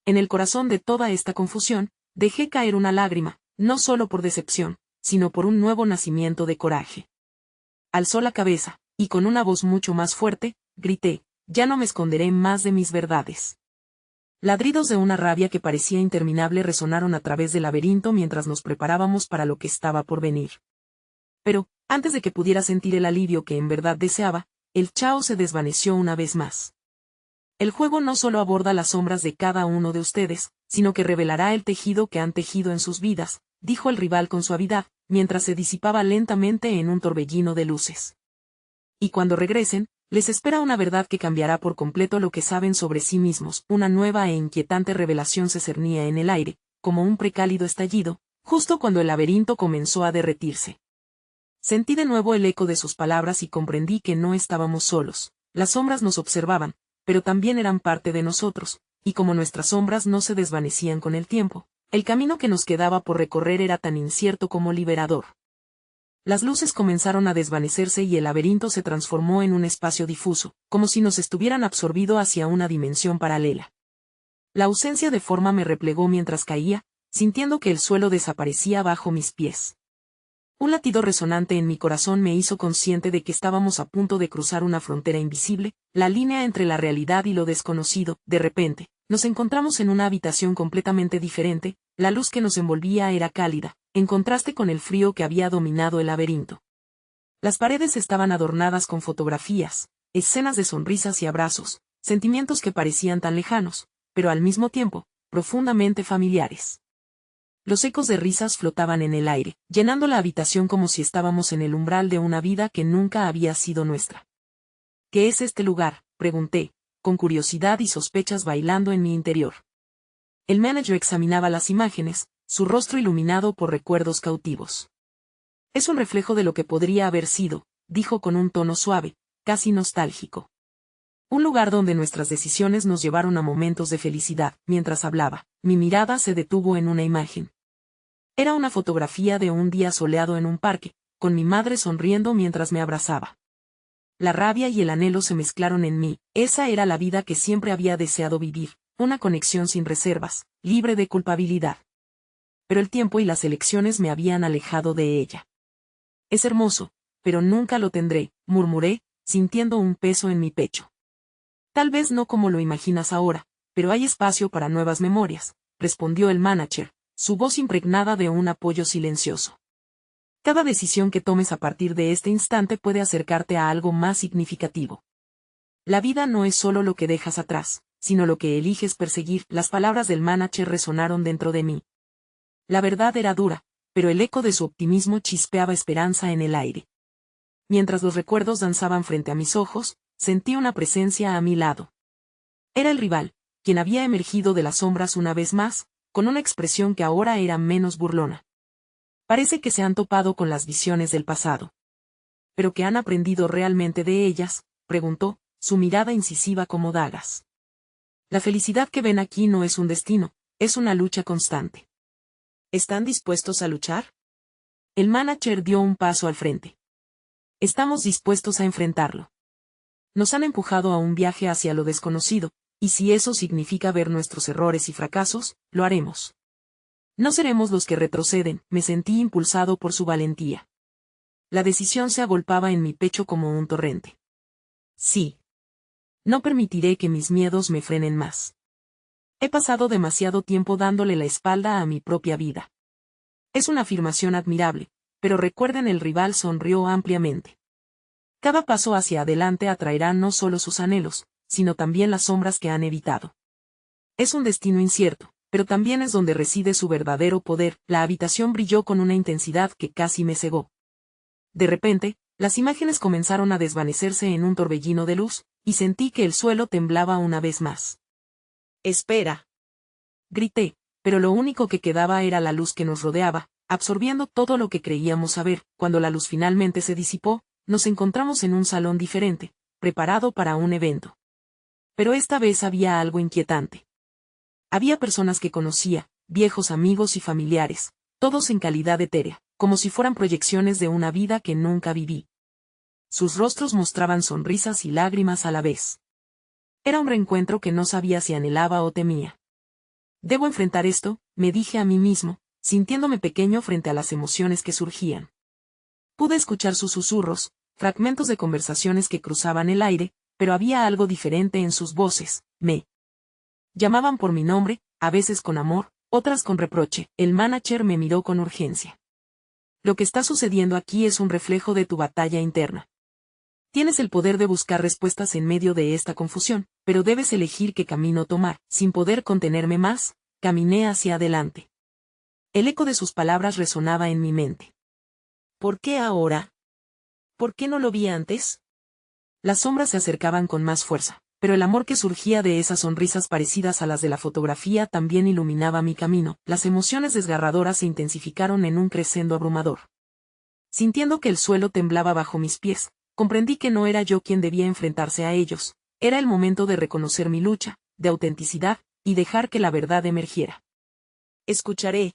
En el corazón de toda esta confusión, dejé caer una lágrima, no solo por decepción, sino por un nuevo nacimiento de coraje. Alzó la cabeza, y con una voz mucho más fuerte, grité, ya no me esconderé más de mis verdades. Ladridos de una rabia que parecía interminable resonaron a través del laberinto mientras nos preparábamos para lo que estaba por venir. Pero, antes de que pudiera sentir el alivio que en verdad deseaba, el Chao se desvaneció una vez más. El juego no solo aborda las sombras de cada uno de ustedes, sino que revelará el tejido que han tejido en sus vidas, dijo el rival con suavidad, mientras se disipaba lentamente en un torbellino de luces. Y cuando regresen, les espera una verdad que cambiará por completo lo que saben sobre sí mismos. Una nueva e inquietante revelación se cernía en el aire, como un precálido estallido, justo cuando el laberinto comenzó a derretirse. Sentí de nuevo el eco de sus palabras y comprendí que no estábamos solos. Las sombras nos observaban, pero también eran parte de nosotros, y como nuestras sombras no se desvanecían con el tiempo, el camino que nos quedaba por recorrer era tan incierto como liberador. Las luces comenzaron a desvanecerse y el laberinto se transformó en un espacio difuso, como si nos estuvieran absorbido hacia una dimensión paralela. La ausencia de forma me replegó mientras caía, sintiendo que el suelo desaparecía bajo mis pies. Un latido resonante en mi corazón me hizo consciente de que estábamos a punto de cruzar una frontera invisible, la línea entre la realidad y lo desconocido. De repente, nos encontramos en una habitación completamente diferente. La luz que nos envolvía era cálida, en contraste con el frío que había dominado el laberinto. Las paredes estaban adornadas con fotografías, escenas de sonrisas y abrazos, sentimientos que parecían tan lejanos, pero al mismo tiempo, profundamente familiares. Los ecos de risas flotaban en el aire, llenando la habitación como si estábamos en el umbral de una vida que nunca había sido nuestra. ¿Qué es este lugar?, pregunté, con curiosidad y sospechas bailando en mi interior. El manager examinaba las imágenes, su rostro iluminado por recuerdos cautivos. Es un reflejo de lo que podría haber sido, dijo con un tono suave, casi nostálgico. Un lugar donde nuestras decisiones nos llevaron a momentos de felicidad. Mientras hablaba, mi mirada se detuvo en una imagen. Era una fotografía de un día soleado en un parque, con mi madre sonriendo mientras me abrazaba. La rabia y el anhelo se mezclaron en mí. Esa era la vida que siempre había deseado vivir, una conexión sin reservas, libre de culpabilidad. Pero el tiempo y las elecciones me habían alejado de ella. Es hermoso, pero nunca lo tendré, murmuré, sintiendo un peso en mi pecho. Tal vez no como lo imaginas ahora, pero hay espacio para nuevas memorias, respondió el manager, su voz impregnada de un apoyo silencioso. Cada decisión que tomes a partir de este instante puede acercarte a algo más significativo. La vida no es solo lo que dejas atrás, sino lo que eliges perseguir. Las palabras del manager resonaron dentro de mí. La verdad era dura, pero el eco de su optimismo chispeaba esperanza en el aire. Mientras los recuerdos danzaban frente a mis ojos, sentí una presencia a mi lado. Era el rival, quien había emergido de las sombras una vez más, con una expresión que ahora era menos burlona. Parece que se han topado con las visiones del pasado. ¿Pero qué han aprendido realmente de ellas?, preguntó, su mirada incisiva como dagas. La felicidad que ven aquí no es un destino, es una lucha constante. ¿Están dispuestos a luchar? El manager dio un paso al frente. Estamos dispuestos a enfrentarlo. Nos han empujado a un viaje hacia lo desconocido, y si eso significa ver nuestros errores y fracasos, lo haremos. No seremos los que retroceden, me sentí impulsado por su valentía. La decisión se agolpaba en mi pecho como un torrente. Sí. No permitiré que mis miedos me frenen más. He pasado demasiado tiempo dándole la espalda a mi propia vida. Es una afirmación admirable, pero recuerden, el rival sonrió ampliamente. Cada paso hacia adelante atraerá no solo sus anhelos, sino también las sombras que han evitado. Es un destino incierto, pero también es donde reside su verdadero poder. La habitación brilló con una intensidad que casi me cegó. De repente, las imágenes comenzaron a desvanecerse en un torbellino de luz, y sentí que el suelo temblaba una vez más. «¡Espera!», grité, pero lo único que quedaba era la luz que nos rodeaba, absorbiendo todo lo que creíamos saber. Cuando la luz finalmente se disipó, nos encontramos en un salón diferente, preparado para un evento. Pero esta vez había algo inquietante. Había personas que conocía, viejos amigos y familiares, todos en calidad etérea, como si fueran proyecciones de una vida que nunca viví. Sus rostros mostraban sonrisas y lágrimas a la vez. Era un reencuentro que no sabía si anhelaba o temía. Debo enfrentar esto, me dije a mí mismo, sintiéndome pequeño frente a las emociones que surgían. Pude escuchar sus susurros, fragmentos de conversaciones que cruzaban el aire, pero había algo diferente en sus voces. Me llamaban por mi nombre, a veces con amor, otras con reproche. El manager me miró con urgencia. Lo que está sucediendo aquí es un reflejo de tu batalla interna. Tienes el poder de buscar respuestas en medio de esta confusión, pero debes elegir qué camino tomar. Sin poder contenerme más, caminé hacia adelante. El eco de sus palabras resonaba en mi mente. ¿Por qué ahora? ¿Por qué no lo vi antes? Las sombras se acercaban con más fuerza, pero el amor que surgía de esas sonrisas parecidas a las de la fotografía también iluminaba mi camino. Las emociones desgarradoras se intensificaron en un crescendo abrumador. Sintiendo que el suelo temblaba bajo mis pies, comprendí que no era yo quien debía enfrentarse a ellos. Era el momento de reconocer mi lucha, de autenticidad, y dejar que la verdad emergiera. «Escucharé»,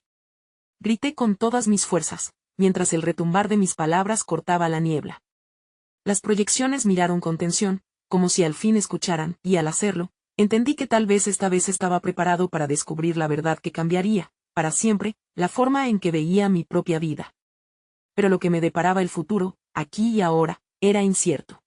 grité con todas mis fuerzas, mientras el retumbar de mis palabras cortaba la niebla. Las proyecciones miraron con tensión, como si al fin escucharan, y al hacerlo, entendí que tal vez esta vez estaba preparado para descubrir la verdad que cambiaría, para siempre, la forma en que veía mi propia vida. Pero lo que me deparaba el futuro, aquí y ahora, era incierto.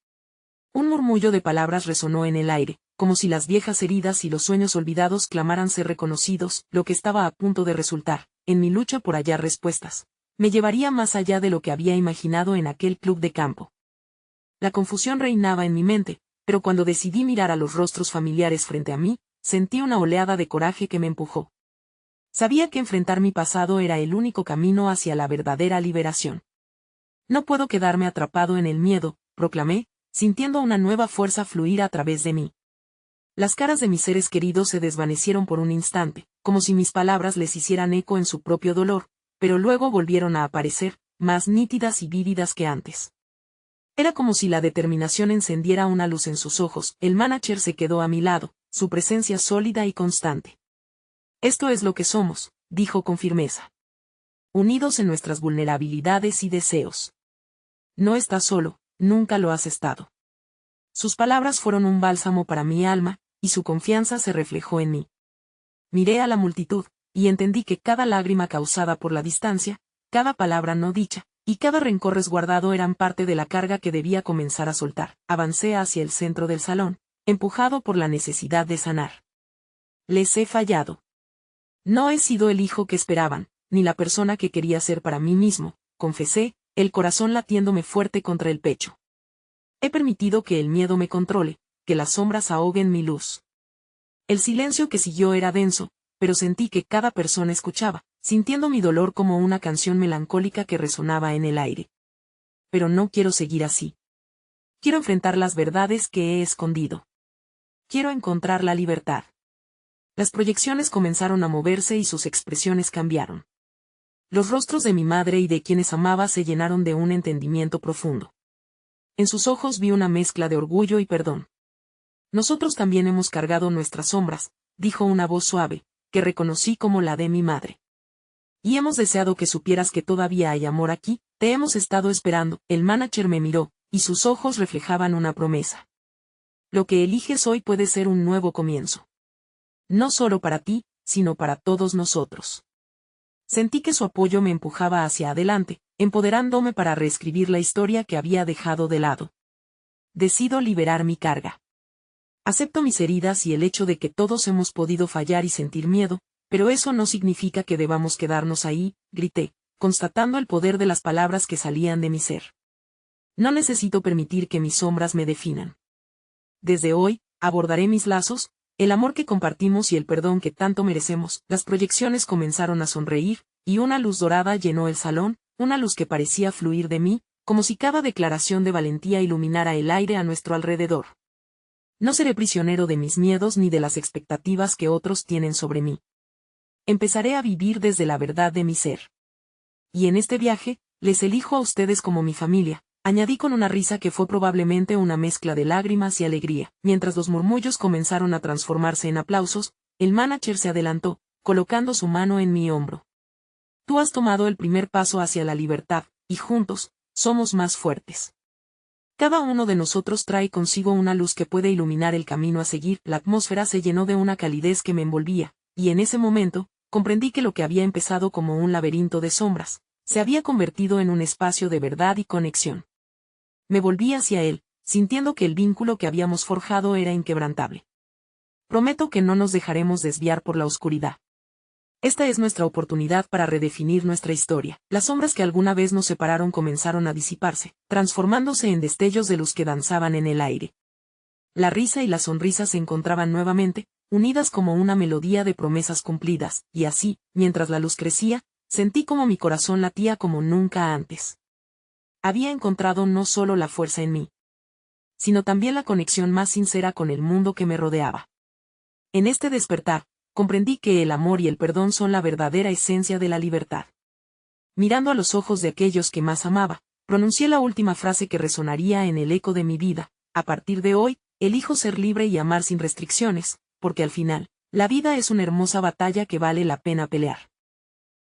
Un murmullo de palabras resonó en el aire, como si las viejas heridas y los sueños olvidados clamaran ser reconocidos. Lo que estaba a punto de resultar, en mi lucha por hallar respuestas, me llevaría más allá de lo que había imaginado en aquel club de campo. La confusión reinaba en mi mente, pero cuando decidí mirar a los rostros familiares frente a mí, sentí una oleada de coraje que me empujó. Sabía que enfrentar mi pasado era el único camino hacia la verdadera liberación. No puedo quedarme atrapado en el miedo, proclamé, sintiendo una nueva fuerza fluir a través de mí. Las caras de mis seres queridos se desvanecieron por un instante, como si mis palabras les hicieran eco en su propio dolor, pero luego volvieron a aparecer, más nítidas y vívidas que antes. Era como si la determinación encendiera una luz en sus ojos. El manager se quedó a mi lado, su presencia sólida y constante. «Esto es lo que somos», dijo con firmeza. «Unidos en nuestras vulnerabilidades y deseos. No estás solo, nunca lo has estado». Sus palabras fueron un bálsamo para mi alma, y su confianza se reflejó en mí. Miré a la multitud, y entendí que cada lágrima causada por la distancia, cada palabra no dicha, y cada rencor resguardado eran parte de la carga que debía comenzar a soltar. Avancé hacia el centro del salón, empujado por la necesidad de sanar. Les he fallado. No he sido el hijo que esperaban, ni la persona que quería ser para mí mismo, confesé, el corazón latiéndome fuerte contra el pecho. He permitido que el miedo me controle, que las sombras ahoguen mi luz. El silencio que siguió era denso, pero sentí que cada persona escuchaba, sintiendo mi dolor como una canción melancólica que resonaba en el aire. Pero no quiero seguir así. Quiero enfrentar las verdades que he escondido. Quiero encontrar la libertad. Las proyecciones comenzaron a moverse y sus expresiones cambiaron. Los rostros de mi madre y de quienes amaba se llenaron de un entendimiento profundo. En sus ojos vi una mezcla de orgullo y perdón. Nosotros también hemos cargado nuestras sombras, dijo una voz suave, que reconocí como la de mi madre. Y hemos deseado que supieras que todavía hay amor aquí, te hemos estado esperando. El manager me miró, y sus ojos reflejaban una promesa. Lo que eliges hoy puede ser un nuevo comienzo. No solo para ti, sino para todos nosotros. Sentí que su apoyo me empujaba hacia adelante, empoderándome para reescribir la historia que había dejado de lado. Decido liberar mi carga. Acepto mis heridas y el hecho de que todos hemos podido fallar y sentir miedo, pero eso no significa que debamos quedarnos ahí, grité, constatando el poder de las palabras que salían de mi ser. No necesito permitir que mis sombras me definan. Desde hoy, abordaré mis lazos, el amor que compartimos y el perdón que tanto merecemos. Las proyecciones comenzaron a sonreír, y una luz dorada llenó el salón, una luz que parecía fluir de mí, como si cada declaración de valentía iluminara el aire a nuestro alrededor. No seré prisionero de mis miedos ni de las expectativas que otros tienen sobre mí. Empezaré a vivir desde la verdad de mi ser. Y en este viaje, les elijo a ustedes como mi familia, añadí con una risa que fue probablemente una mezcla de lágrimas y alegría. Mientras los murmullos comenzaron a transformarse en aplausos, el manager se adelantó, colocando su mano en mi hombro. Tú has tomado el primer paso hacia la libertad, y juntos, somos más fuertes. Cada uno de nosotros trae consigo una luz que puede iluminar el camino a seguir. La atmósfera se llenó de una calidez que me envolvía, y en ese momento, comprendí que lo que había empezado como un laberinto de sombras, se había convertido en un espacio de verdad y conexión. Me volví hacia él, sintiendo que el vínculo que habíamos forjado era inquebrantable. Prometo que no nos dejaremos desviar por la oscuridad. Esta es nuestra oportunidad para redefinir nuestra historia. Las sombras que alguna vez nos separaron comenzaron a disiparse, transformándose en destellos de luz que danzaban en el aire. La risa y la sonrisa se encontraban nuevamente, unidas como una melodía de promesas cumplidas, y así, mientras la luz crecía, sentí como mi corazón latía como nunca antes. Había encontrado no solo la fuerza en mí, sino también la conexión más sincera con el mundo que me rodeaba. En este despertar, comprendí que el amor y el perdón son la verdadera esencia de la libertad. Mirando a los ojos de aquellos que más amaba, pronuncié la última frase que resonaría en el eco de mi vida: a partir de hoy, elijo ser libre y amar sin restricciones, porque al final, la vida es una hermosa batalla que vale la pena pelear.